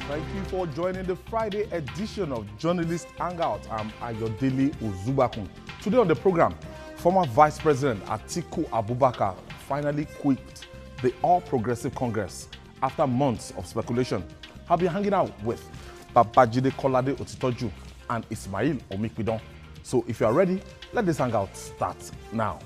Thank you for joining the Friday edition of Journalist Hangout. I'm Ayodele Uzubakun. Today on the program, former Vice President ATIKU Abubakar finally quit the All Progressive Congress after months of speculation. I'll be hanging out with Babajide Kolade Otitoju and Ismail Omikpidon. So if you are ready, let this hangout start now.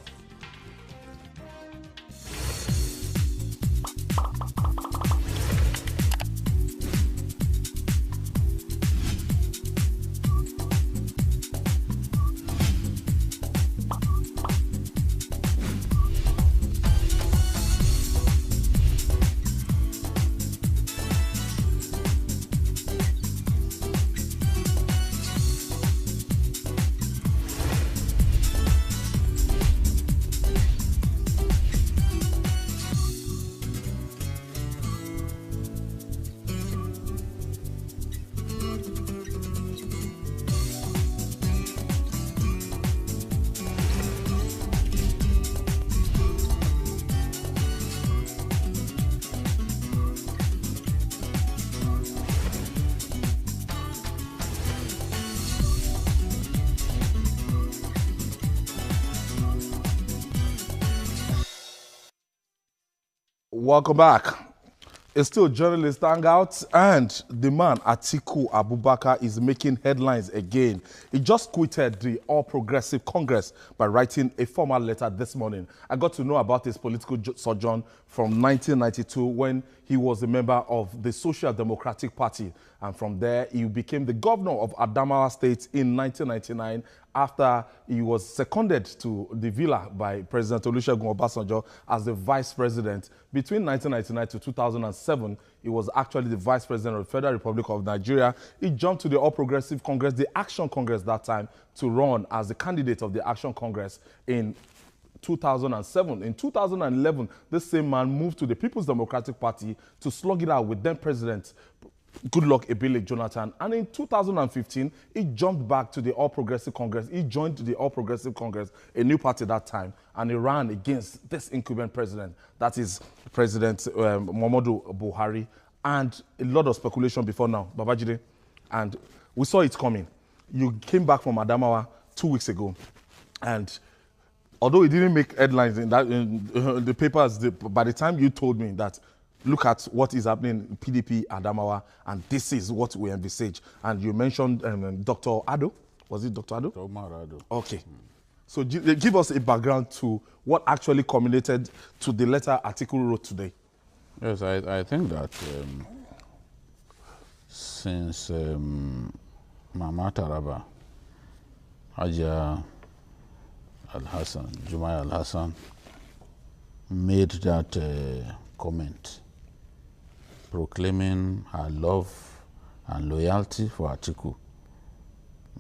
Welcome back. It's still Journalist Hangout, and the man ATIKU Abubakar is making headlines again. He just quitted the All Progressive Congress by writing a formal letter this morning. I got to know about his political sojourn from 1992 when he was a member of the Social Democratic Party, and from there he became the governor of Adamawa State in 1999 after he was seconded to the villa by President Olusegun Obasanjo as the vice president. Between 1999 to 2007, he was actually the vice president of the Federal Republic of Nigeria. He jumped to the All Progressive Congress, the Action Congress that time, to run as the candidate of the Action Congress in 2007. In 2011, this same man moved to the People's Democratic Party to slug it out with then President Goodluck Ebele Jonathan. And in 2015, he jumped back to the All Progressive Congress. He joined the All Progressive Congress, a new party that time, and he ran against this incumbent president, that is President Muhammadu Buhari, and a lot of speculation before now, Babajide, and we saw it coming. You came back from Adamawa 2 weeks ago, and although it didn't make headlines in the papers, by the time you told me that, look at what is happening in PDP Adamawa, and this is what we envisage. And you mentioned Dr. Ado. Was it Dr. Ado? Dr. Omar Ado. Okay. So give us a background to what actually culminated to the letter ATIKU wrote today. Yes, I think that since Mama Taraba, Haja Al-Hassan, Jumai Al-Hassan, made that comment proclaiming her love and loyalty for ATIKU,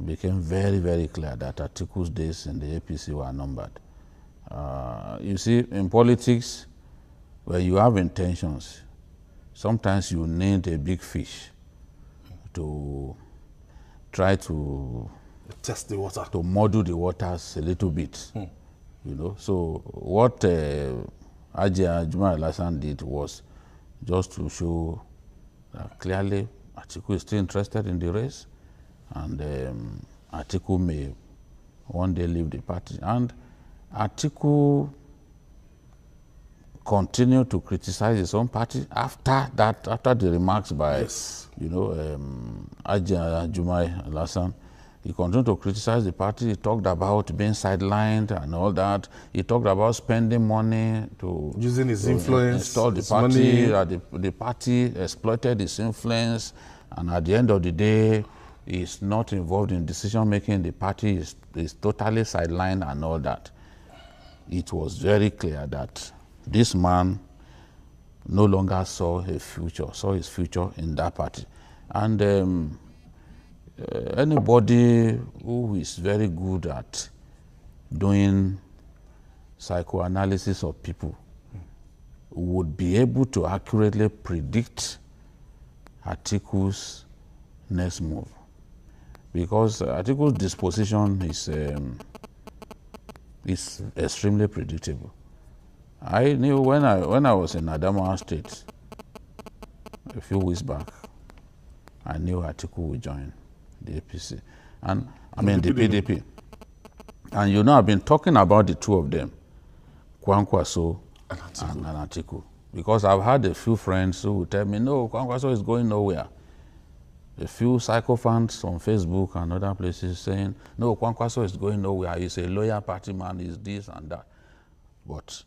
became very, very clear that ATIKU's days in the APC were numbered. You see, in politics, when you have intentions, sometimes you need a big fish to try to test the water, to muddy the waters a little bit. You know, so what Ajia Juma Al-Hassan did was just to show that clearly ATIKU is still interested in the race, and ATIKU may one day leave the party. And ATIKU continued to criticize his own party after that, after the remarks by, you know, Ajia Juma Al-Hassan. He continued to criticize the party. He talked about being sidelined and all that. He talked about spending money to using his influence, install the party. The party exploited his influence, and at the end of the day, he's not involved in decision making. The party is totally sidelined and all that. It was very clear that this man no longer saw his future in that party, and. Anybody who is very good at doing psychoanalysis of people would be able to accurately predict ATIKU's next move, because ATIKU's disposition is extremely predictable. I knew when I was in Adamawa State a few weeks back, I knew ATIKU would join the APC. And I mean the PDP. And you know, I've been talking about the two of them, Kwankwaso and ATIKU. Because I've had a few friends who would tell me, no, Kwankwaso is going nowhere. A few sycophants on Facebook and other places saying, no, Kwankwaso is going nowhere. He's a loyal party man, he's this and that. But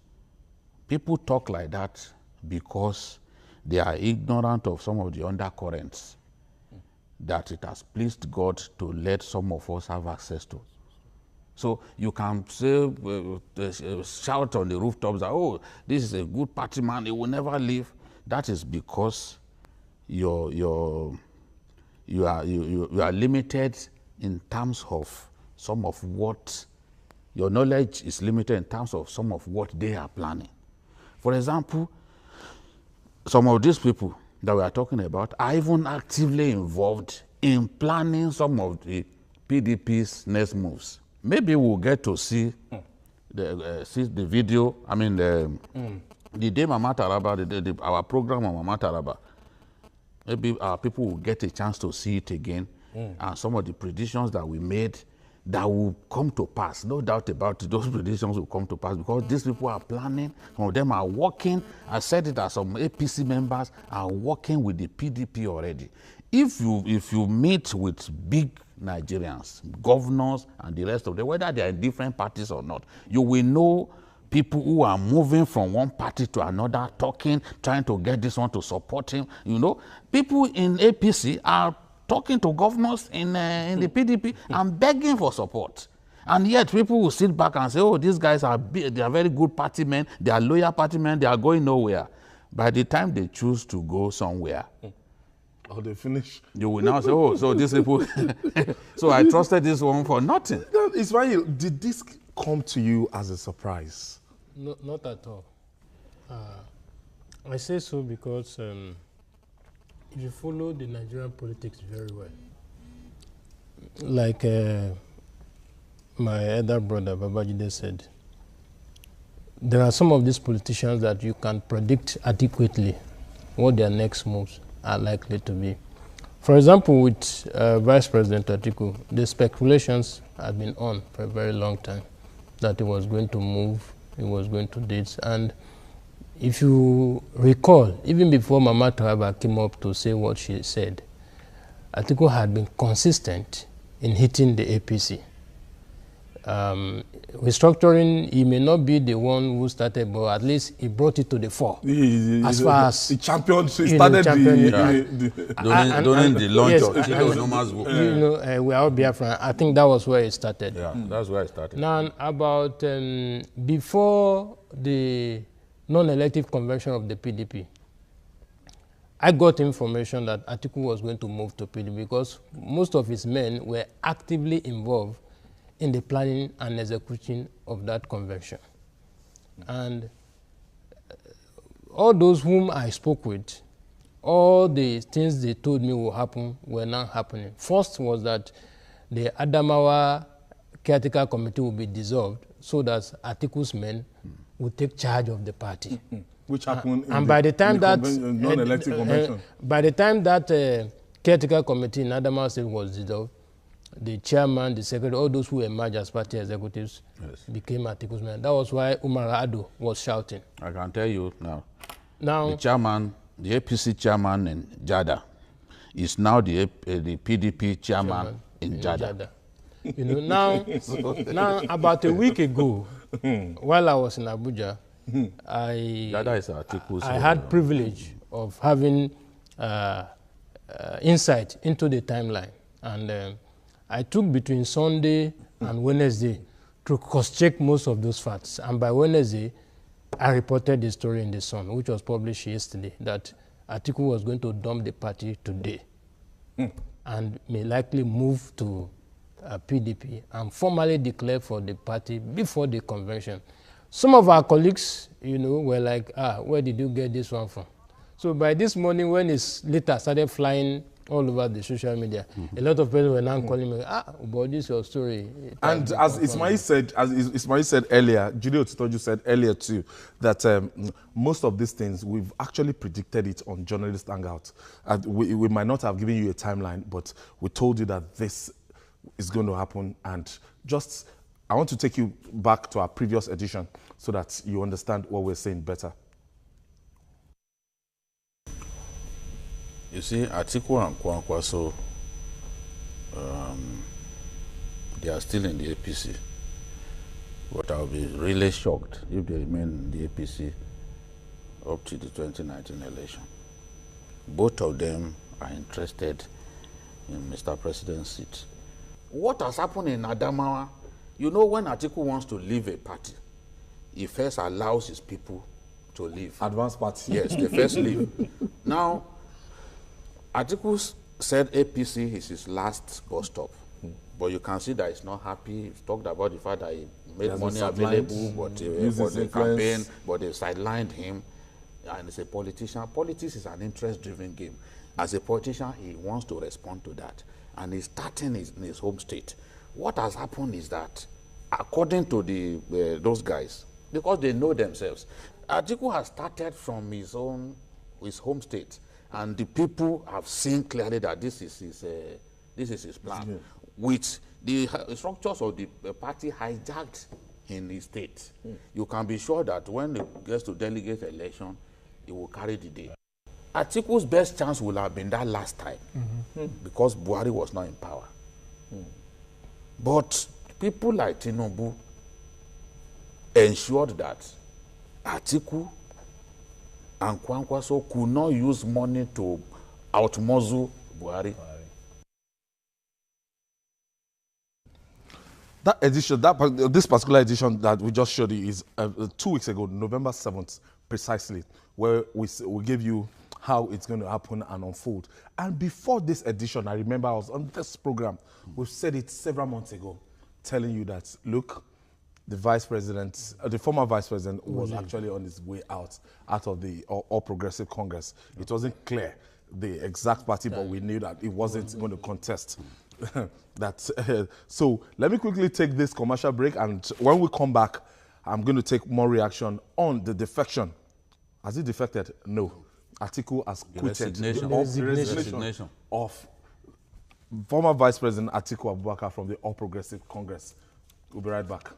people talk like that because they are ignorant of some of the undercurrents that it has pleased God to let some of us have access to. So you can say, shout on the rooftops that, oh, this is a good party man, he will never leave. That is because you are limited in terms of some of what, your knowledge is limited in terms of some of what they are planning. For example, some of these people that we are talking about are even actively involved in planning some of the PDP's next moves. Maybe we'll get to see the video. I mean, the day Mama Taraba, our program on Mama Taraba, maybe our people will get a chance to see it again, and some of the predictions that we made that will come to pass. No doubt about it, those predictions will come to pass because these people are planning. Some of them are working. I said it as some APC members are working with the PDP already. If you meet with big Nigerians, governors and the rest of them, whether they are in different parties or not, you will know people who are moving from one party to another, talking, trying to get this one to support him. You know, people in APC are talking to governors in the PDP and begging for support. And yet people will sit back and say, oh, these guys they are very good party men, they are loyal party men, they are going nowhere. By the time they choose to go somewhere, or they finish, you will now say, oh, so these people, so I trusted this one for nothing. Ismail, did this come to you as a surprise? No, not at all. I say so because if you follow the Nigerian politics very well, like my elder brother Babajide said, there are some of these politicians that you can predict adequately what their next moves are likely to be. For example, with Vice President ATIKU, the speculations have been on for a very long time that he was going to move, he was going to date. And if you recall, even before Mama Taraba came up to say what she said, ATIKU had been consistent in hitting the APC. Restructuring, he may not be the one who started, but at least he brought it to the fore. As far as the champion, he started during the launch of Chile Noma's book. You know, we are all Biafran. I think that was where it started. Yeah, that's where it started. Now, about before the non-elective convention of the PDP, I got information that ATIKU was going to move to PDP because most of his men were actively involved in the planning and execution of that convention. And all those whom I spoke with, all the things they told me will happen were not happening. First was that the Adamawa caretaker committee will be dissolved so that ATIKU's men would take charge of the party. Which happened and by the time that non-elective convention. By the time that caretaker committee in Adamawa State was dissolved, the chairman, the secretary, all those who emerged as party executives became ATIKU's men. That was why Umar Ado was shouting. I can tell you now, the chairman, the APC chairman in Jada is now the PDP chairman in Jada. You know, now about a week ago, while I was in Abuja, I had privilege of having insight into the timeline. And I took between Sunday and Wednesday to cross-check most of those facts. And by Wednesday, I reported the story in The Sun, which was published yesterday, that ATIKU was going to dump the party today and may likely move to PDP and formally declare for the party before the convention. Some of our colleagues, you know, were like, where did you get this one from? So by this morning, when his letter started flying all over the social media. A lot of people were now calling me, but this is your story. And as Ismail said earlier, Judy Otitoju said earlier too, that most of these things, we've actually predicted it on Journalist Hangout. We might not have given you a timeline, but we told you that this is going to happen. And just, I want to take you back to our previous edition so that you understand what we're saying better. You see, ATIKU and Kwankwaso, they are still in the APC. But I'll be really shocked if they remain in the APC up to the 2019 election. Both of them are interested in Mr. President's seat. What has happened in Adamawa, you know, when ATIKU wants to leave a party, he first allows his people to leave. Advanced party. Yes, they first leave. Now, ATIKU said APC is his last bus stop, but you can see that he's not happy. He's talked about the fact that he made money available for the campaign, but they sidelined him. And as a politician, politics is an interest-driven game. As a politician, he wants to respond to that, and he's starting in his home state. What has happened is that, according to those guys, because they know themselves, ATIKU has started from his home state. And the people have seen clearly that this is his plan, yeah, which the structures of the party hijacked in his state. You can be sure that when it gets to delegate election, it will carry the day. ATIKU's best chance would have been that last time, because Buhari was not in power. But people like Tinubu ensured that ATIKU and Kwankwaso could not use money to outmuzzle Buhari. That edition, this particular edition that we just showed you is 2 weeks ago, November 7th, precisely, where we gave you how it's going to happen and unfold. And before this edition, I remember I was on this program. We've said it several months ago, telling you that, look, the former vice president was actually on his way out of the All Progressive Congress. It wasn't clear the exact party, but we knew that it wasn't going to contest. So let me quickly take this commercial break, and when we come back, I'm going to take more reaction on the defection. Has he defected? No. ATIKU has quitted the resignation of former Vice President ATIKU Abubakar from the All Progressive Congress. We'll be right back.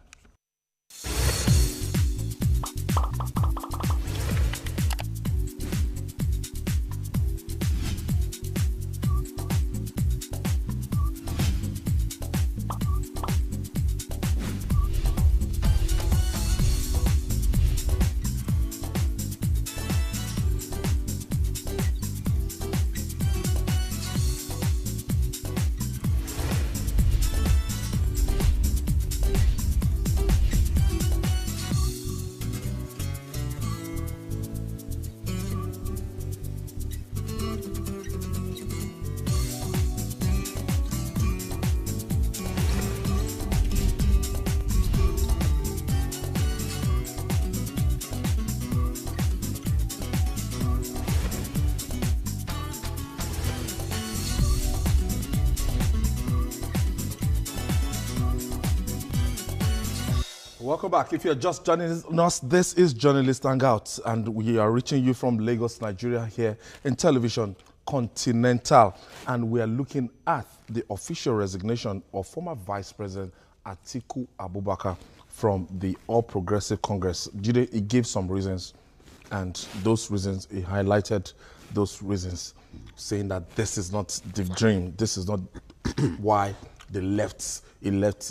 Welcome back. If you're just joining us, this is Journalist Hangout, and we are reaching you from Lagos, Nigeria, here in Television Continental. And we are looking at the official resignation of former Vice President ATIKU Abubakar from the All Progressive Congress. Jide, he gave some reasons, and those reasons, he highlighted those reasons, saying that this is not the dream. This is not why he left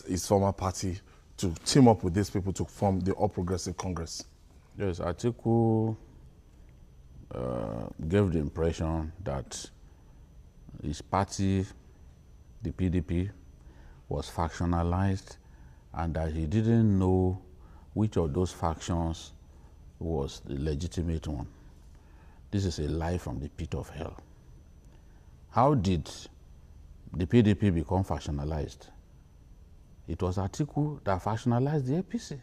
his former party to team up with these people to form the All Progressive Congress. Yes, ATIKU gave the impression that his party, the PDP, was factionalized, and that he didn't know which of those factions was the legitimate one. This is a lie from the pit of hell. How did the PDP become factionalized? It was ATIKU that factionalized the APC,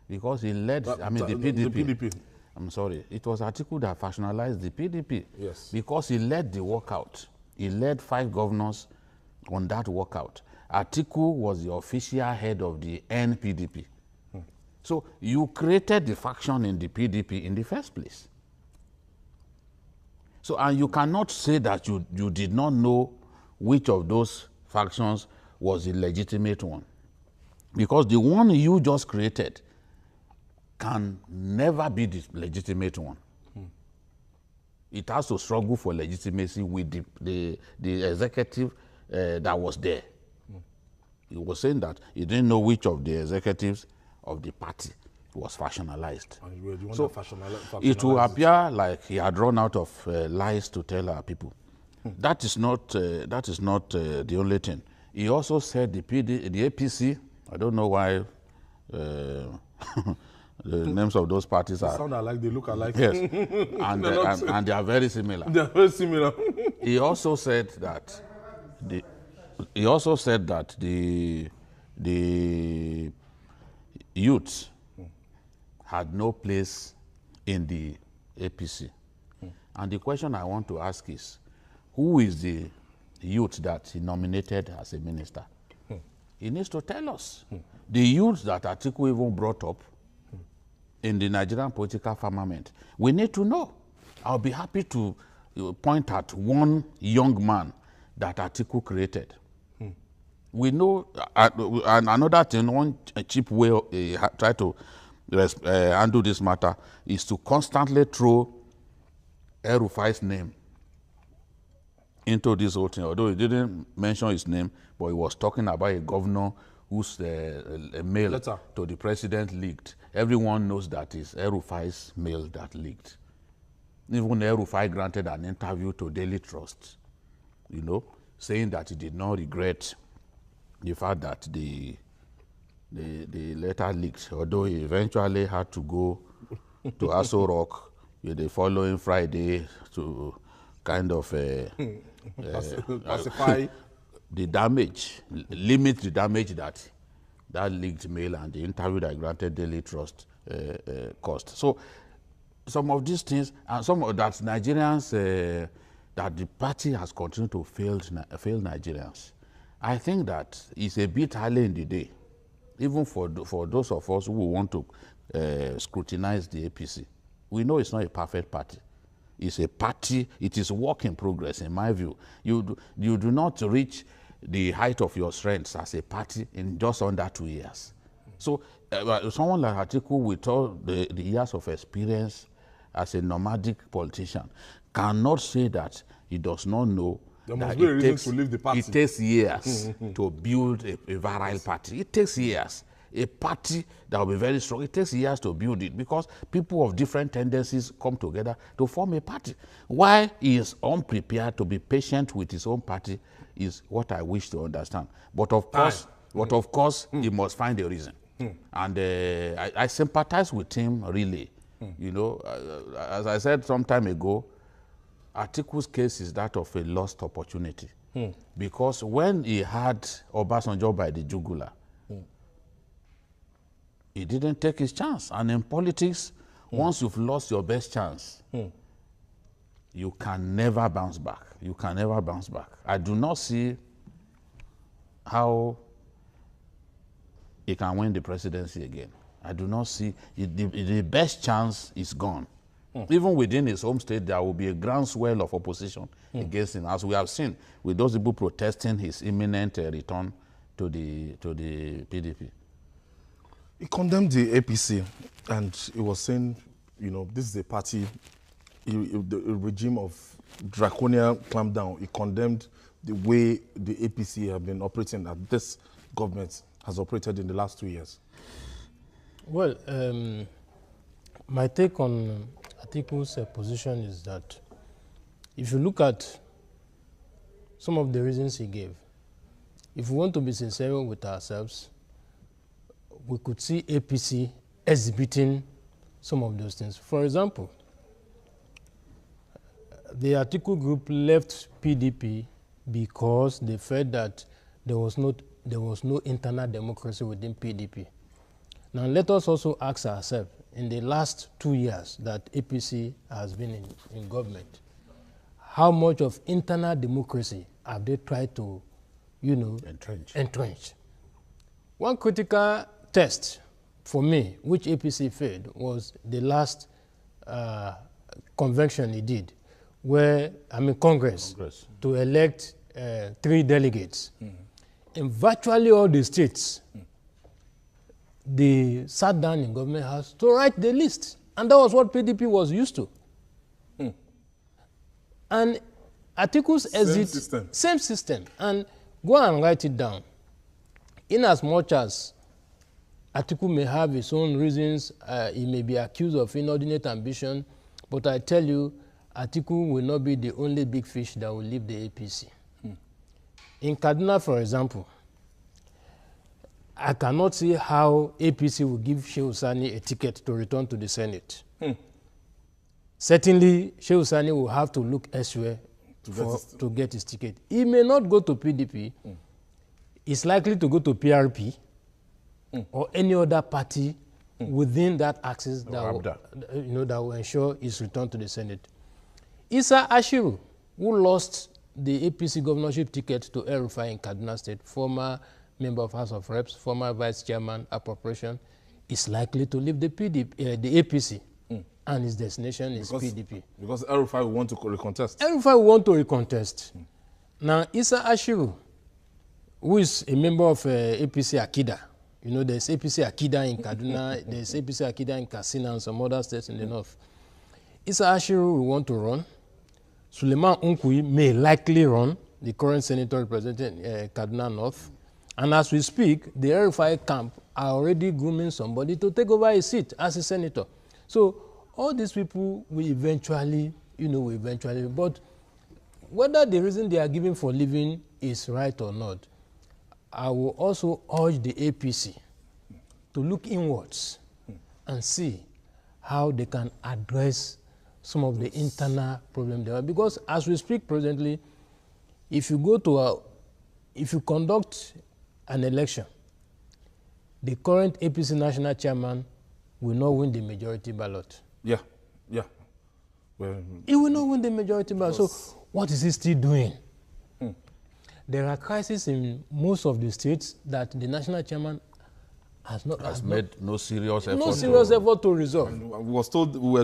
because he led, the PDP. I'm sorry, it was ATIKU that factionalized the PDP, yes, because he led the walkout He led 5 governors on that walkout. ATIKU was the official head of the NPDP. So you created the faction in the PDP in the first place. So, and you cannot say that you did not know which of those factions was the legitimate one. Because the one you just created can never be the legitimate one. It has to struggle for legitimacy with the executive that was there. He was saying that he didn't know which of the executives of the party was factionalized. So it will appear like he had run out of lies to tell our people. That is not the only thing. He also said the APC. I don't know why the names of those parties are. They sound alike. They look alike. Yes, and they are very similar. They are very similar. He also said that the youths had no place in the APC. And the question I want to ask is, who is the youth that he nominated as a minister? He needs to tell us. The youth that ATIKU even brought up in the Nigerian political firmament, we need to know. I'll be happy to point at one young man that ATIKU created. We know, and another thing, one cheap way try to handle this matter is to constantly throw El-Rufai's name into this whole thing. Although he didn't mention his name, but he was talking about a governor whose mail letter to the president leaked. Everyone knows that it's El-Rufai's mail that leaked. Even El-Rufai granted an interview to Daily Trust, you know, saying that he did not regret the fact that the letter leaked, although he eventually had to go to Aso Rock the following Friday to kind of pacify the damage, limit the damage that leaked mail and the interview that granted Daily Trust cost. So some of these things, and some of that Nigerians, that the party has continued to fail Nigerians. I think that it's a bit early in the day, even for those of us who want to scrutinize the APC. We know it's not a perfect party. It's a party, it is work in progress, in my view. You do not reach the height of your strengths as a party in just under 2 years. So someone like ATIKU, with all the years of experience as a nomadic politician, cannot say that he does not know there that must be a reason to leave the party. It takes years to build a virile party. It takes years. A party that will be very strong, it takes years to build it because people of different tendencies come together to form a party. Why he is unprepared to be patient with his own party is what I wish to understand. But of course, he must find a reason. And I sympathize with him, really. You know, as I said some time ago, ATIKU's case is that of a lost opportunity. Because when he had Obasanjo by the jugular, he didn't take his chance. And in politics, once you've lost your best chance, you can never bounce back. You can never bounce back. I do not see how he can win the presidency again. I do not see the best chance is gone. Even within his home state, there will be a groundswell of opposition against him, as we have seen with those people protesting his imminent return to the PDP. He condemned the APC, and he was saying, you know, this is a party, the regime of draconian clampdown. He condemned the way the APC have been operating, that this government has operated in the last 2 years. Well, my take on ATIKU's position is that if you look at some of the reasons he gave, if we want to be sincere with ourselves, we could see APC exhibiting some of those things. For example, the ATIKU group left PDP because they felt that there was no internal democracy within PDP. Now let us also ask ourselves, in the last 2 years that APC has been in government, how much of internal democracy have they tried to, entrench. One critical test for me, which APC failed, was the last convention he did, Congress, to elect 3 delegates. In virtually all the states, they sat down in government house to write the list. And that was what PDP was used to. And Atiku's exit, same system. And go and write it down. In as much as Atiku may have his own reasons, he may be accused of inordinate ambition, but I tell you, Atiku will not be the only big fish that will leave the APC. In Kaduna, for example, I cannot see how APC will give Shehu Sani a ticket to return to the Senate. Certainly, Shehu Sani will have to look elsewhere to get his ticket. He may not go to PDP. He's likely to go to PRP or any other party within that axis that will ensure his return to the Senate. Issa Ashiru, who lost the APC governorship ticket to El-Rufai in Kaduna State, former member of House of Reps, former vice chairman, appropriation, is likely to leave the APC. And his destination is PDP. Because El-Rufai will want to recontest. El-Rufai will want to recontest. Now, Issa Ashiru, who is a member of APC Akida, there's APC Akida in Kaduna, there's APC Akida in Katsina and some other states in the north. Issa Ashiru will want to run. Suleiman Unkui may likely run, the current senator representing Kaduna North. And as we speak, the El-Rufai camp are already grooming somebody to take over his seat as a senator. So all these people will eventually, but whether the reason they are giving for leaving is right or not, I will also urge the APC to look inwards and see how they can address some of the internal problems there are. Because as we speak presently, if you conduct an election, the current APC national chairman will not win the majority ballot. Yeah. Well, he will not win the majority ballot. So what is he still doing? There are crises in most of the states that the national chairman has made no serious effort. No serious effort to resolve. We were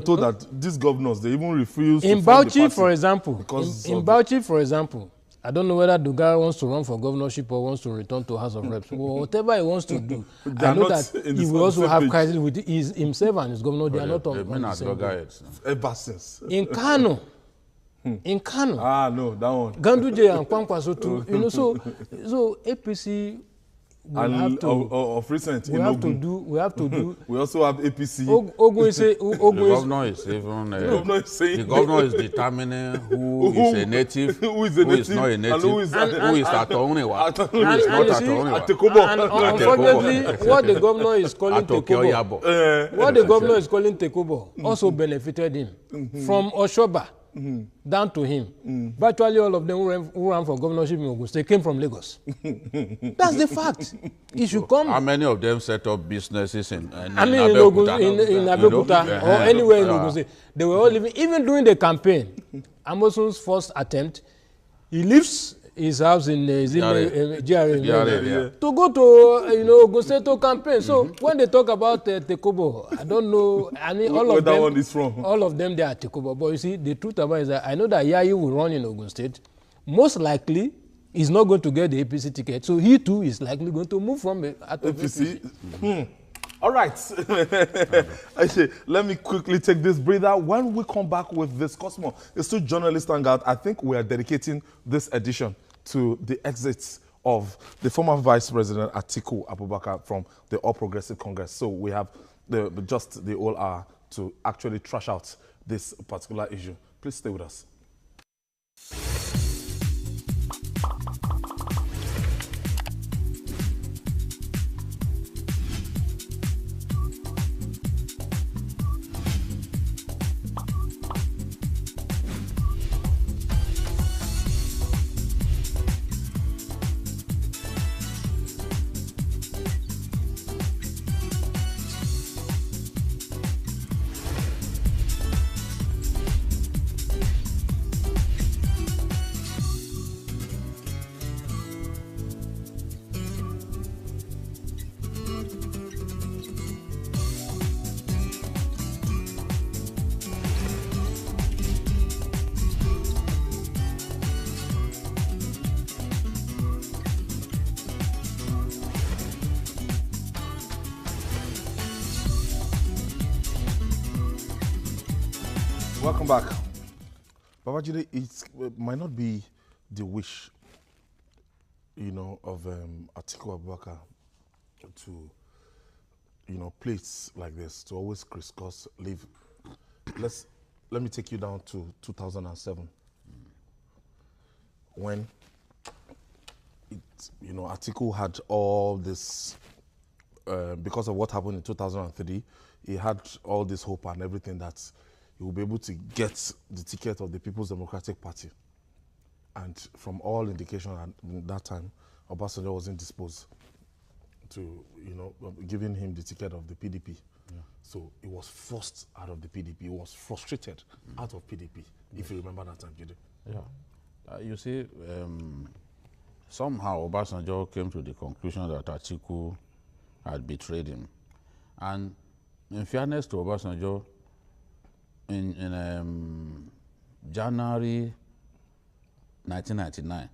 told that these governors, they even refused in to form the Bauchi, party for example. In Bauchi, for example, I don't know whether Dugara wants to run for governorship or wants to return to House of Reps. Whatever he wants to do, I know that he will also have crisis with himself and his governor. They are not on the same page. Ever since. In Kano. In Kano. No, that one. Ganduje and Kwankwaso too. So APC and have to, of recent, we have to do. We also have APC. The governor is even. The governor is determining who is a native, who is not a native, who is Atohunrewa, who is not Atohunrewa. And unfortunately, what the governor is calling Tekobo, also benefited him from Oshoba. Down to him. Virtually all of them who ran for governorship in Ogun State came from Lagos. That's the fact. He should come. How many of them set up businesses in Abeokuta or anywhere in Ogun State? They were all living, even during the campaign. Amosun's first attempt, he leaves his house in GRA to go to Ogun State to campaign. So when they talk about Tekobo, I don't know. I mean, all of them. Where that one is from. All of them they are Tekobo. But you see, the truth about it is that I know that Yayi will run in Ogun State. Most likely, he's not going to get the APC ticket. So he too is likely going to move from APC. All right. Actually, let me quickly take this breather. When we come back with this Cosmo, it's still Journalist Hangout. I think we are dedicating this edition to the exits of the former Vice President ATIKU Abubakar from the All Progressive Congress. So we have just the whole hour to actually trash out this particular issue. Please stay with us. Welcome back. Babajide, it might not be the wish, of ATIKU Abubakar to, plays like this, to always crisscross, live. Let me take you down to 2007, when ATIKU had all this, because of what happened in 2003, he had all this hope and everything that he will be able to get the ticket of the People's Democratic Party. And from all indication at that time, Obasanjo wasn't disposed to, giving him the ticket of the PDP. Yeah. So he was forced out of the PDP. He was frustrated out of PDP, if you remember that time, Jide. Yeah. You see, somehow Obasanjo came to the conclusion that ATIKU had betrayed him. And in fairness to Obasanjo, in January 1999,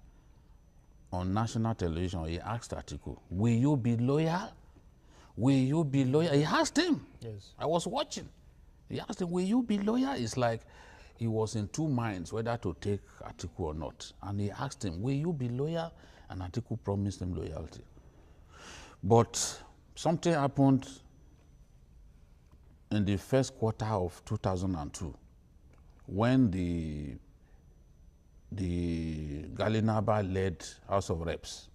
on national television, he asked ATIKU, will you be loyal? Will you be loyal? He asked him. Yes. I was watching. He asked him, will you be loyal? It's like he was in two minds whether to take ATIKU or not. And he asked him, will you be loyal? And ATIKU promised him loyalty. But something happened in the first quarter of 2002 when the Galinaba-led House of Reps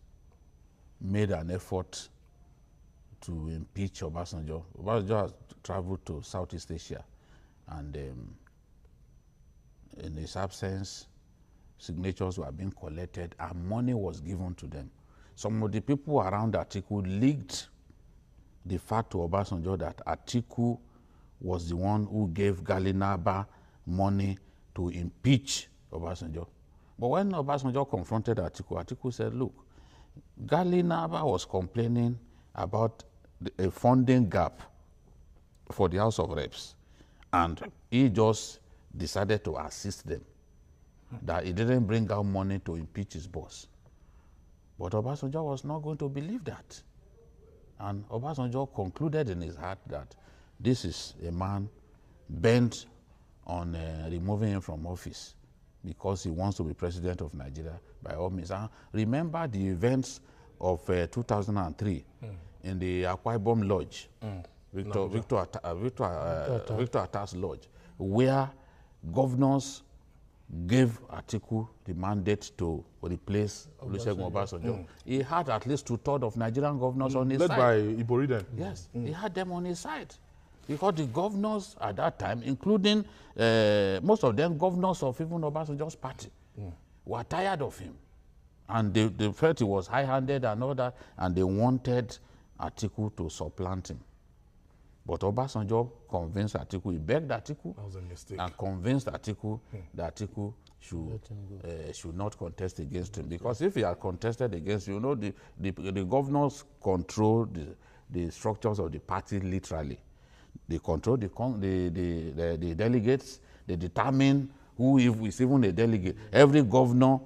made an effort to impeach Obasanjo. Obasanjo has traveled to Southeast Asia, and in his absence, signatures were being collected and money was given to them. Some of the people around ATIKU leaked the fact to Obasanjo that ATIKU was the one who gave Galinaba money to impeach Obasanjo. But when Obasanjo confronted ATIKU, ATIKU said, look, Galinaba was complaining about a funding gap for the House of Reps, and he just decided to assist them, that he didn't bring out money to impeach his boss. But Obasanjo was not going to believe that. And Obasanjo concluded in his heart that this is a man bent on removing him from office because he wants to be president of Nigeria by all means. And remember the events of 2003 in the Akwa Ibom Lodge, Victor Attah's Lodge, where governors gave ATIKU the mandate to replace Olusegun Obasanjo. He had at least 2/3 of Nigerian governors on his side. Led by Ibori then. Yes, he had them on his side. Because the governors at that time, including most of them governors of even Obasanjo's party, were tired of him. And they felt he was high-handed and all that, and they wanted ATIKU to supplant him. But Obasanjo convinced ATIKU, he begged ATIKU, That was a mistake. and convinced ATIKU that ATIKU should not contest against him. Because if he had contested against him, the governors control the structures of the party literally. They control the delegates. They determine who is even a delegate. Every governor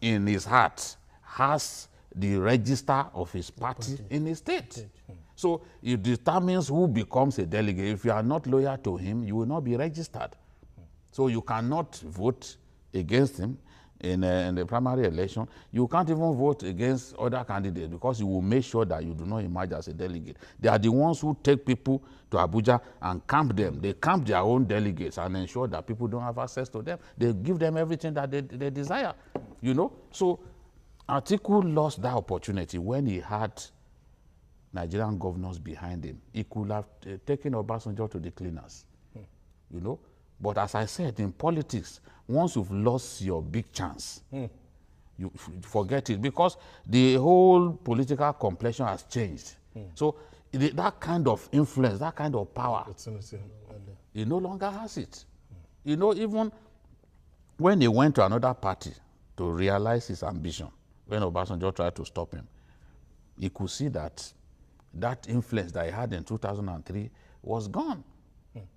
in his heart has the register of his party in his state. So it determines who becomes a delegate. If you are not loyal to him, you will not be registered. So you cannot vote against him in the primary election. You can't even vote against other candidates because you will make sure that you do not emerge as a delegate. They are the ones who take people to Abuja and camp them. They camp their own delegates and ensure that people don't have access to them. They give them everything that they desire, So ATIKU lost that opportunity when he had Nigerian governors behind him. He could have taken Obasanjo to the cleaners, But as I said, in politics, once you've lost your big chance, you forget it, because the whole political complexion has changed. So that kind of influence, that kind of power, he no longer has it. Even when he went to another party to realize his ambition, when Obasanjo tried to stop him, he could see that influence that he had in 2003 was gone.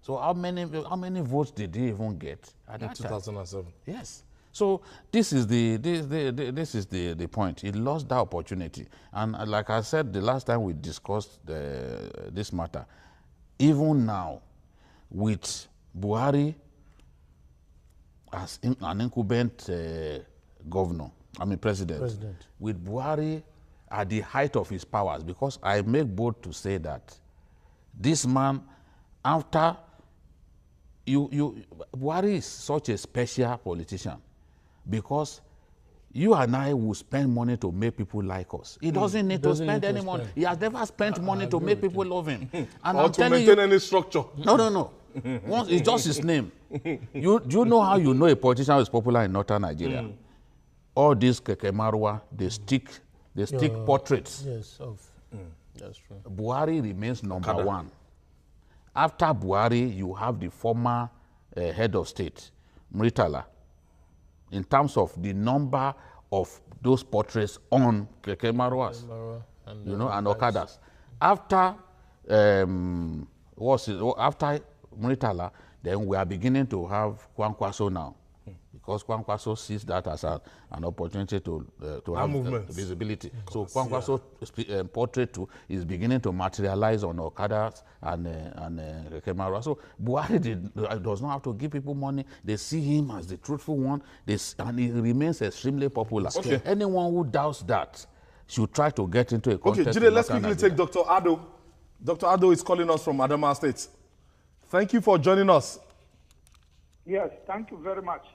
So how many votes did he even get at that time? 2007. Yes. So this is the point. He lost that opportunity, and like I said the last time we discussed this matter, even now with Buhari as an incumbent president, with Buhari at the height of his powers, because I make bold to say that this man, after Buhari is such a special politician, because you and I will spend money to make people like us. He doesn't need to spend any money. He has never spent money to make people love him. And or I'm to maintain any structure. No. Once, it's just his name. Do you know how you know a politician is popular in northern Nigeria? All these Keke Marwa, they stick portraits. Yes, that's true. Buhari remains number one. After Buhari, you have the former head of state, Murtala, in terms of the number of those portraits on Keke Marwas, and Okadas. After after Murtala, then we are beginning to have Kwankwaso now, because Kwankwaso sees that as an opportunity to have visibility. So Kwankwaso portrait too is beginning to materialize on Okadas and Keke Marwa. So Buhari does not have to give people money. They see him as the truthful one, and he remains extremely popular. Okay. Anyone who doubts that should try to get into a contest. Okay, Jide, let's quickly take Dr. Ado. Dr. Ado is calling us from Adamawa State. Thank you for joining us. Yes, thank you very much.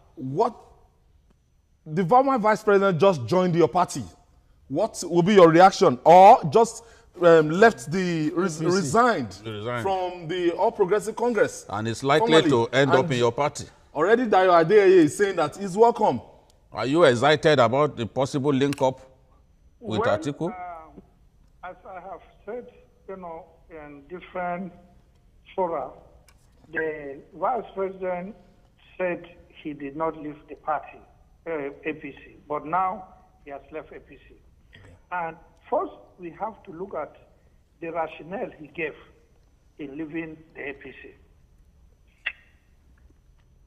The former vice president just joined your party. What will be your reaction? Or just resigned from the All Progressive Congress? And it's likely to end up in your party. Already Dayo Adeyeye is saying that he's welcome. Are you excited about the possible link-up with ATIKU? As I have said, in different fora, the vice president said he did not leave the party, APC, but now he has left APC. Okay. And first, we have to look at the rationale he gave in leaving the APC.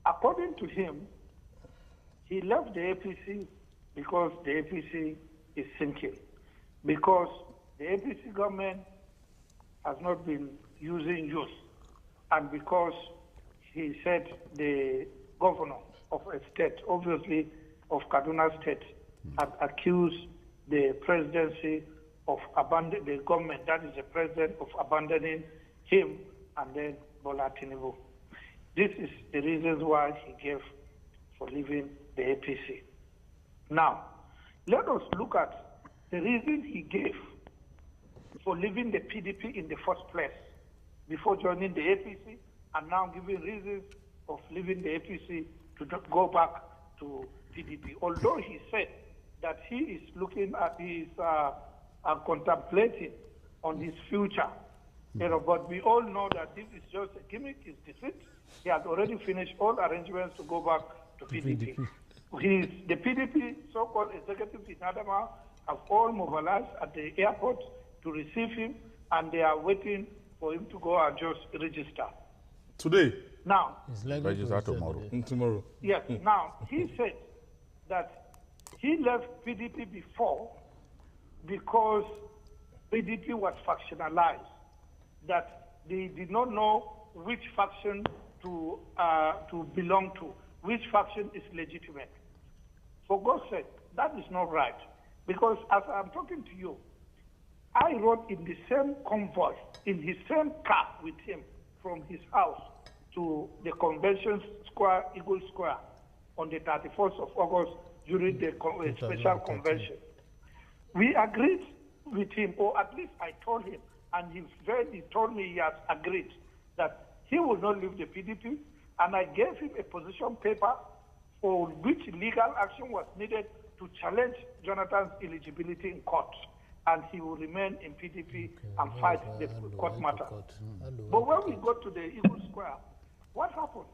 According to him, he left the APC because the APC is sinking, because the APC government has not been using youth, and because he said the governor of a state, obviously of Kaduna State, had accused the presidency of abandoning the government, that is the president, of abandoning him and then Bola Tinubu. This is the reasons why he gave for leaving the APC. Now, let us look at the reason he gave for leaving the PDP in the first place before joining the APC, and now giving reasons of leaving the APC to go back to PDP. Although he said that he is looking at his contemplating on his future, but we all know that this is just a gimmick, it's defeat. He has already finished all arrangements to go back to PDP. The PDP so-called executives in Adamawa have all mobilized at the airport to receive him, and they are waiting for him to go and just register. Today? Now. Register tomorrow. Tomorrow. Yes. Now, he said that he left PDP before because PDP was factionalized, that they did not know which faction to belong to, which faction is legitimate. For God's sake, that is not right. Because as I'm talking to you, I rode in the same convoy, in his same car with him from his house to the convention square, Eagle Square, on the 31st of August during the special convention. We agreed with him, or at least I told him, and he told me he has agreed that he will not leave the PDP, and I gave him a position paper for which legal action was needed to challenge Jonathan's eligibility in court, and he will remain in PDP and fight the court matter. But when we got to the Eagle Square, what happened?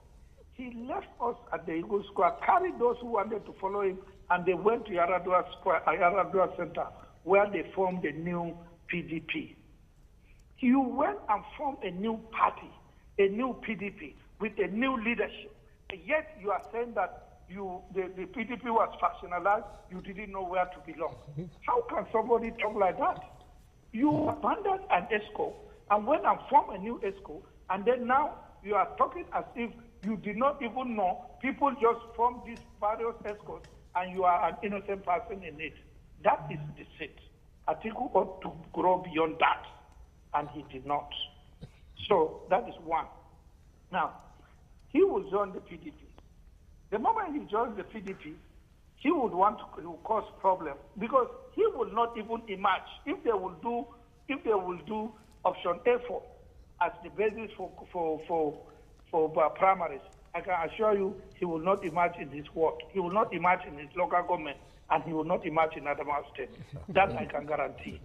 He left us at the Eagle Square, carried those who wanted to follow him, and they went to Yaradua Square, Yaradua Center, where they formed the new PDP. You went and formed a new party, a new PDP, with a new leadership. And yet you are saying that the PDP was factionalized, you didn't know where to belong. How can somebody talk like that? You abandoned an ESCO and went and formed a new ESCO, and then now you are talking as if You did not even know. People just form these various escorts and you are an innocent person in it. That is deceit. ATIKU ought to grow beyond that, and he did not. So that is one. Now, he will join the PDP. The moment he joins the PDP, he would want to cause problem because he will not even emerge. If they will do option A4 as the basis for primaries, I can assure you he will not emerge in his ward. He will not emerge in his local government, and he will not emerge in Adamawa State. That I can guarantee.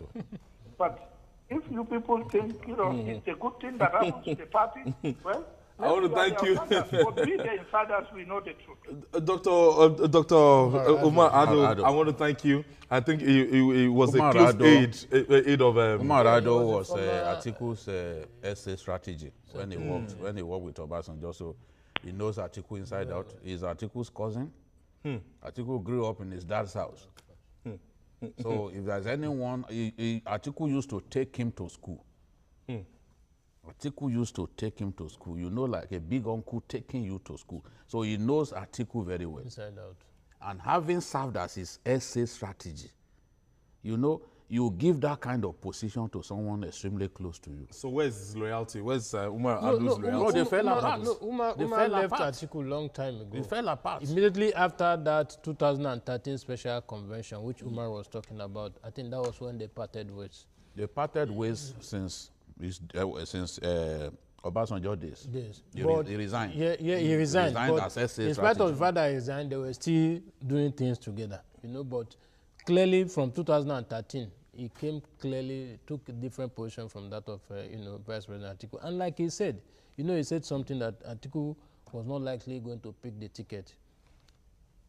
But if you people think, it's a good thing that happens to the party, well, I want to thank you. But we, the insiders, we know the truth. Dr. Umar Ado, I want to thank you. I think he was Umar a close aid of... Umar Ado was ATIKU's essay strategy when he worked with Obasanjo. So he knows ATIKU inside out. He's ATIKU's cousin. ATIKU grew up in his dad's house. So if there's anyone, ATIKU used to take him to school. ATIKU used to take him to school. Like a big uncle taking you to school. So he knows ATIKU very well. Inside out. And having served as his essay strategy, you give that kind of position to someone extremely close to you. So where's his loyalty? Where's Umar Ado's loyalty? They fell apart. Umar left ATIKU long time ago. They fell apart. Immediately after that 2013 special convention, which Umar was talking about, I think that was when they parted ways. They parted ways since Obasanjo days. He resigned. Yeah, he resigned. But in spite of the fact that he resigned, they were still doing things together. But clearly from 2013, he took a different position from that of Vice President ATIKU. And like he said, he said something that ATIKU was not likely going to pick the ticket.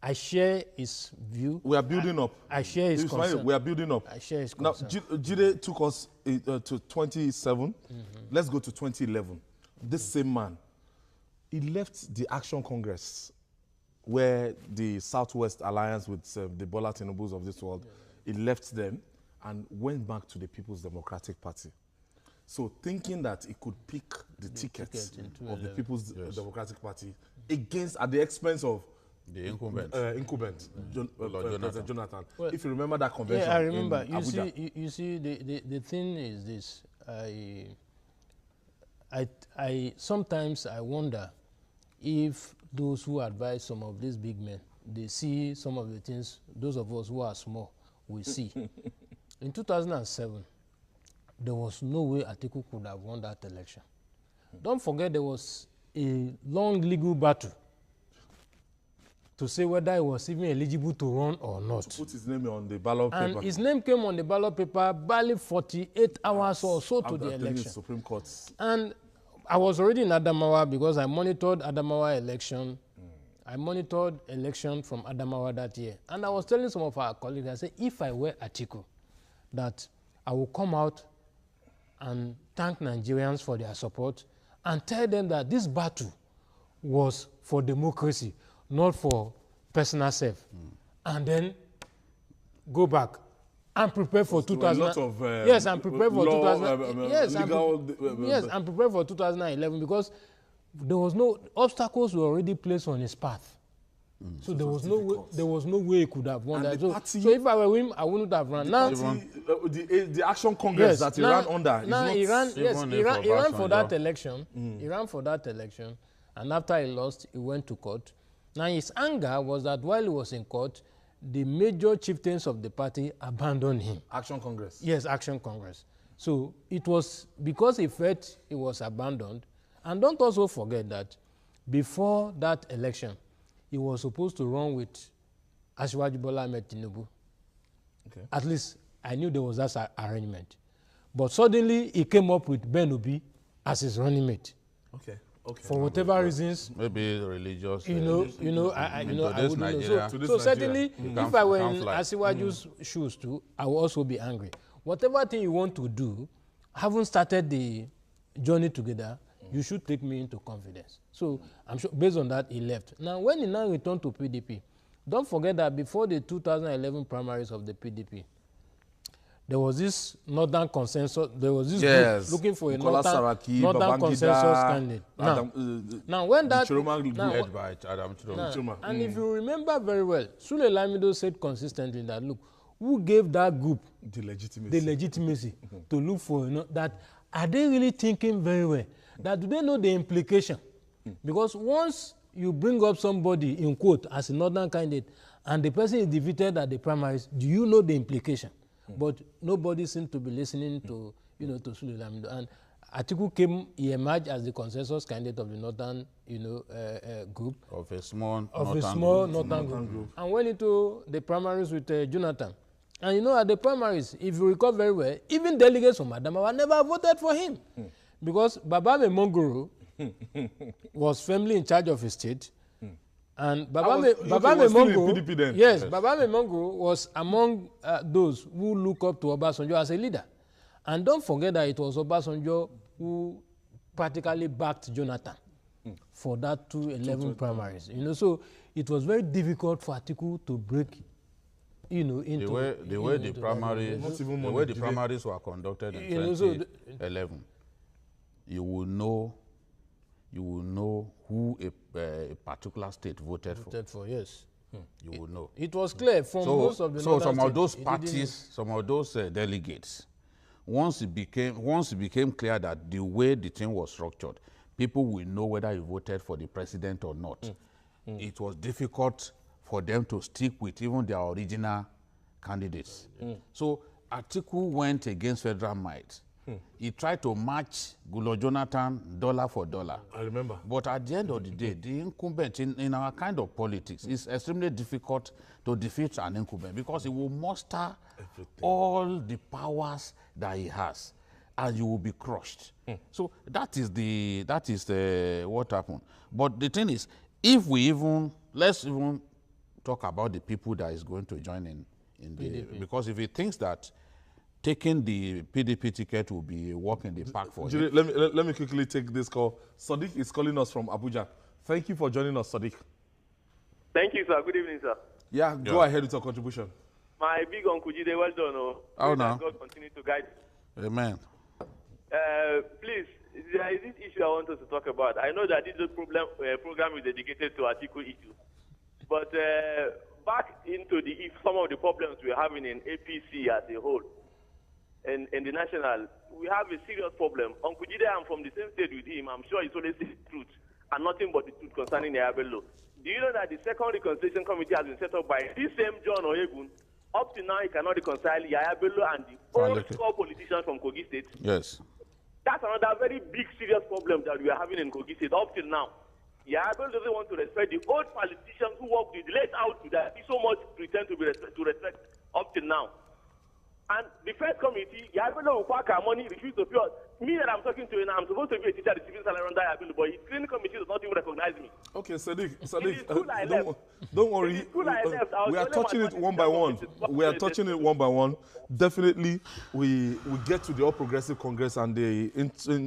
I share his view. We are building up. I share his concern. We are building up. I share his concern. Now, Jide took us to 27. Let's go to 2011. This same man, he left the Action Congress, where the Southwest Alliance with the Bola Tinubus of this world, he left them and went back to the People's Democratic Party. So thinking that he could pick the ticket of the People's Democratic Party at the expense of the incumbent, President Jonathan. Well, if you remember that convention, I remember. You see, the thing is this. I sometimes I wonder if those who advise some of these big men, they see some of the things those of us who are small we see. In 2007, there was no way ATIKU could have won that election. Don't forget there was a long legal battle to say whether he was even eligible to run or not. To put his name on the ballot paper. And his name came on the ballot paper barely 48 hours or so to the election. Supreme Court. And I was already in Adamawa because I monitored Adamawa election. I monitored election from Adamawa that year. And I was telling some of our colleagues, I said, if I were ATIKU, that I will come out and thank Nigerians for their support and tell them that this battle was for democracy, not for personal self. And then go back and prepare for 2000. Yes, I'm prepared for 2000. Yes, I'm prepared for 2011 because there was no obstacles were already placed on his path. So there was no way he could have won that. So if I were him, I wouldn't have run. Now the Action Congress that he ran under. Now he ran for that election. He ran for that election, and after he lost, he went to court. Now his anger was that while he was in court, the major chieftains of the party abandoned him. Action Congress. Yes, Action Congress. So it was because he felt he was abandoned. And don't also forget that before that election, he was supposed to run with Asiwaju Bola Ahmed Tinubu. Okay. At least I knew there was that arrangement. But suddenly he came up with Ben Obi as his running mate. Okay. Okay. For whatever reasons, maybe religious. I wouldn't know. So certainly, if I were in Asiwaju's shoes too, I would also be angry. Whatever thing you want to do, having started the journey together, you should take me into confidence. So I'm sure based on that, he left. Now, when he now returned to PDP, don't forget that before the 2011 primaries of the PDP, there was this northern consensus. There was this Yes. group looking for a Bukola Saraki, northern Babangida, consensus candidate. Adam, When that Led by Adam Chiroma. now, and if you remember very well, Sule Lamido said consistently that look, who gave that group the legitimacy to look for that? Are they really thinking very well? That do they know the implication? Because once you bring up somebody in quote as a northern candidate and the person is defeated at the primaries, do you know the implication? But nobody seems to be listening to to Sule Lamido. And ATIKU he emerged as the consensus candidate of the northern group Of a small northern group, and went into the primaries with Jonathan. And at the primaries, if you recall very well, even delegates from Adamawa never voted for him because Babame Mongoro was firmly in charge of his state. And Babame Mongoro, yes, Babame Mongoro was among those who look up to Obasanjo as a leader. And don't forget that it was Obasanjo who practically backed Jonathan for that 2011 primaries. So it was very difficult for ATIKU to break into the way the primaries were conducted in 2011, you will know who a particular state voted for. Yes. You will know. It was clear from most of the some of those parties, some of those delegates, once it became clear that the way the thing was structured, people will know whether you voted for the president or not. It was difficult for them to stick with even their original candidates. So ATIKU went against federal might. He tried to match Goodluck Jonathan dollar for dollar. I remember. But at the end of the day, the incumbent in our kind of politics, it's extremely difficult to defeat an incumbent because he will muster all the powers that he has, and you will be crushed. So that is what happened. But the thing is, if we let's even talk about the people that is going to join in the, because if he thinks that taking the PDP ticket will be a walk in the park for him. Let me quickly take this call. Sadiq is calling us from Abuja. Thank you for joining us, Sadiq. Thank you, sir. Good evening, sir. Yeah, go ahead with your contribution. My big uncle Jide, well done. Oh, no. God continue to guide. Amen. Please, there is this issue I want us to talk about. I know that this program is dedicated to ATIKU issue. But back into some of the problems we're having in APC as a whole, and the national, we have a serious problem. Uncle Jide, I'm from the same state with him. I'm sure he's always the truth and nothing but the truth concerning Yayabello. Do you know that the second reconciliation committee has been set up by this same John Oyegun? Up to now, he cannot reconcile Yayabello and the old core politicians from Kogi State. Yes. That's another very big, serious problem that we are having in Kogi State up till now. Yayabello doesn't want to respect the old politicians who worked with late out to that. He so much pretend to respect up till now. And the first committee, Yayabello will pack our money, refuse to pay us. Me that I'm talking to you now, I'm supposed to be a teacher receiving salary under Yayabello, but his cleaning committee does not even recognize me. Okay, Sadiq, don't worry. We are touching it one by one. We are touching it one by one. Definitely, we get to the All Progressive Congress and the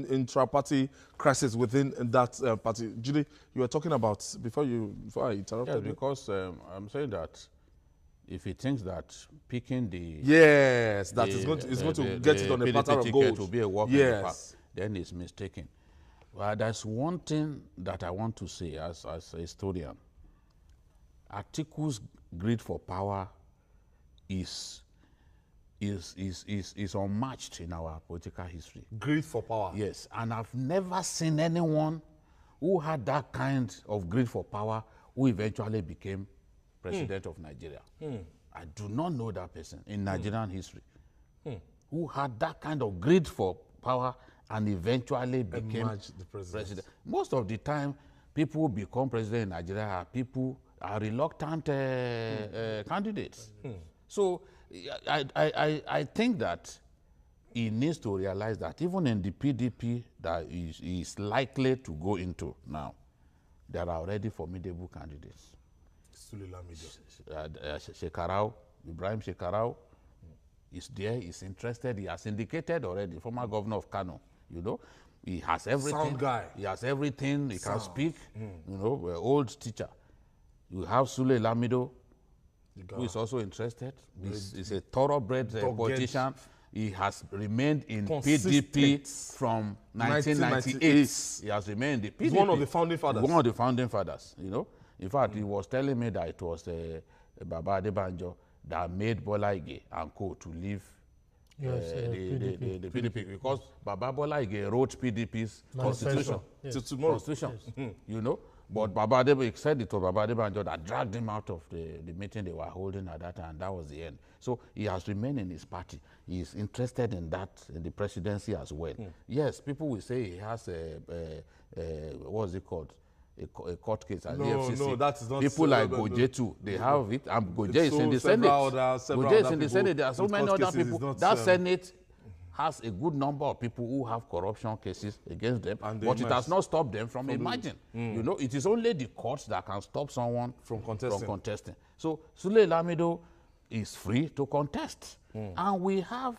intra-party crisis within that party. Jide, you were talking about, before I interrupted you. Because I'm saying that if he thinks that picking the is going to get it on a platter of gold, will be a walk in the park, then he's mistaken. Well, there's one thing that I want to say as a historian. ATIKU's greed for power is unmatched in our political history. Greed for power. Yes, and I've never seen anyone who had that kind of greed for power who eventually became president of Nigeria. I do not know that person in Nigerian history who had that kind of greed for power and eventually became the president. Most of the time, people who become president in Nigeria are reluctant candidates. So I think that he needs to realize that even in the PDP that he is likely to go into now, there are already formidable candidates. Ibrahim Shekarau is there, he's interested, he has indicated already, former governor of Kano, he has everything. Sound guy. He has everything, he can speak, old teacher. You have Sule Lamido, who is also interested. He's a thoroughbred politician. He has remained in PDP from 1998. He has remained in the PDP. He's one of the founding fathers. One of the founding fathers, you know. In fact, he was telling me that it was Baba Adebanjo that made Bola Ige and co to leave the PDP because Baba Bola Ige wrote PDP's constitution. Constitution, you know. But Baba Adebanjo said it was Baba Adebanjo that dragged him out of the meeting they were holding at that time, and that was the end. So he has remained in his party. He is interested in that, in the presidency as well. Yes, people will say he has what is it called? A court case at the FCC. No, that is not. People like Goje too, they have it. And Goje is in the Senate. Goje is in the Senate. There are so many other people. That Senate has a good number of people who have corruption cases against them, but it has not stopped them from emerging. You know, it is only the courts that can stop someone from contesting. So Sule Lamido is free to contest, and we have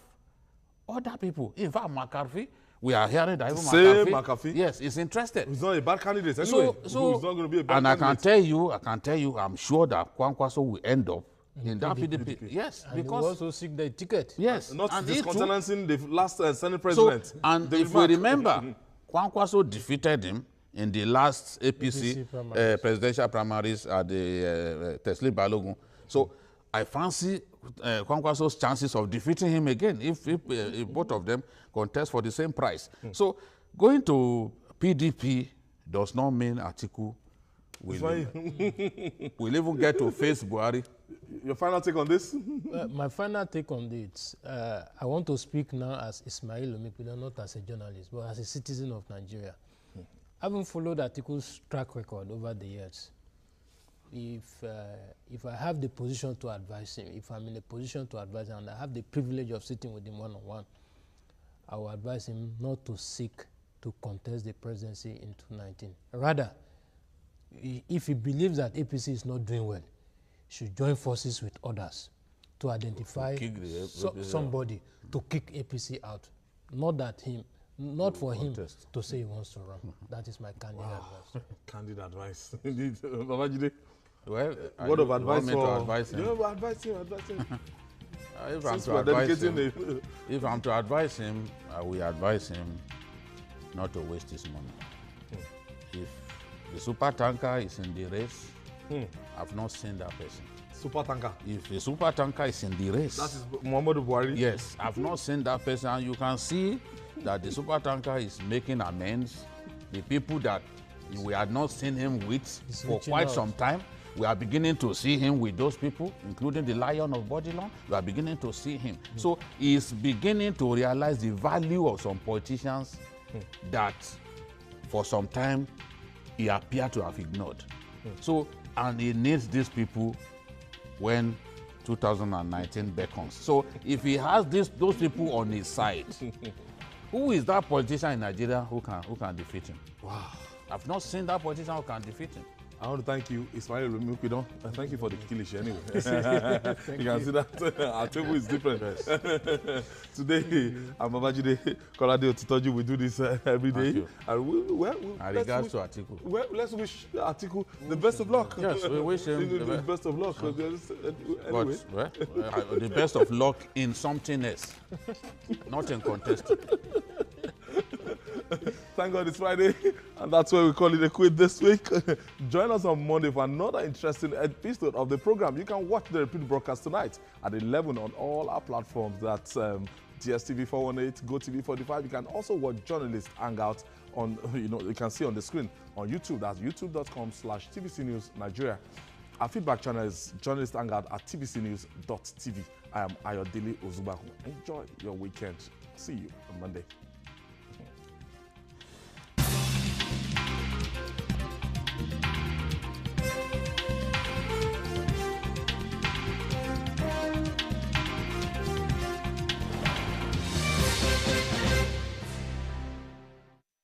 other people. In fact, McCarthy. We are hearing that even McCarthy, yes, is interested. He's not a bad candidate anyway. So he's not going to be a bad candidate. And I can tell you, I'm sure that Kwankwaso will end up in that PDP. Yes, and because he also seek the ticket. Yes, not discountenancing the last Senate president. So, and if we remember, Kwankwaso defeated him in the last APC presidential primaries at the Tesli Balogun. So I fancy Kwankwaso's chances of defeating him again if both of them contest for the same prize. So going to PDP does not mean ATIKU will even get to face Buhari. Your final take on this? My final take on this, I want to speak now as Ismail Omipida, not as a journalist, but as a citizen of Nigeria. Having followed ATIKU's track record over the years, if I have the position to advise him, if I'm in a position to advise him, and I have the privilege of sitting with him one-on-one, I will advise him not to seek to contest the presidency in 2019. Rather, if he believes that APC is not doing well, he should join forces with others to identify somebody to kick APC out. Not for him to say he wants to run. That is my candid advice. Candid advice. Indeed. Babajide. Well, what of advice for advise him? You advise him. If I'm to advise him, I will advise him not to waste his money. If the super tanker is in the race, I've not seen that person. Super tanker. If the super tanker is in the race, that is Muhammadu Buhari. Yes, I've not seen that person, and you can see that the super tanker is making amends. The people that we had not seen him with for quite some time, we are beginning to see him with those people, including the Lion of Bodilon. We are beginning to see him. So he's beginning to realize the value of some politicians that for some time he appeared to have ignored. So, and he needs these people when 2019 beckons. So if he has those people on his side, who is that politician in Nigeria who can defeat him? Wow. I've not seen that politician who can defeat him. I want to thank you, Ismail Omipida. Thank you for the kilishi anyway. You can see that our table is different. Today, I'm Babajide Kolade Otitoju. We do this every day. And regards to ATIKU. Well, let's wish ATIKU the best of luck. Yes, we wish him the best of luck. Anyway. But the best of luck in something else, not in contesting. Thank God it's Friday, and that's why we call it a quit this week. Join us on Monday for another interesting episode of the program. You can watch the repeat broadcast tonight at 11 on all our platforms. That's DSTV 418, GoTV 45. You can also watch Journalist Hangout on, you can see on the screen on YouTube. That's youtube.com/TVC News Nigeria. Our feedback channel is Journalist Hangout at tvcnews.tv. I am Ayodele Ozubaku. Enjoy your weekend. See you on Monday.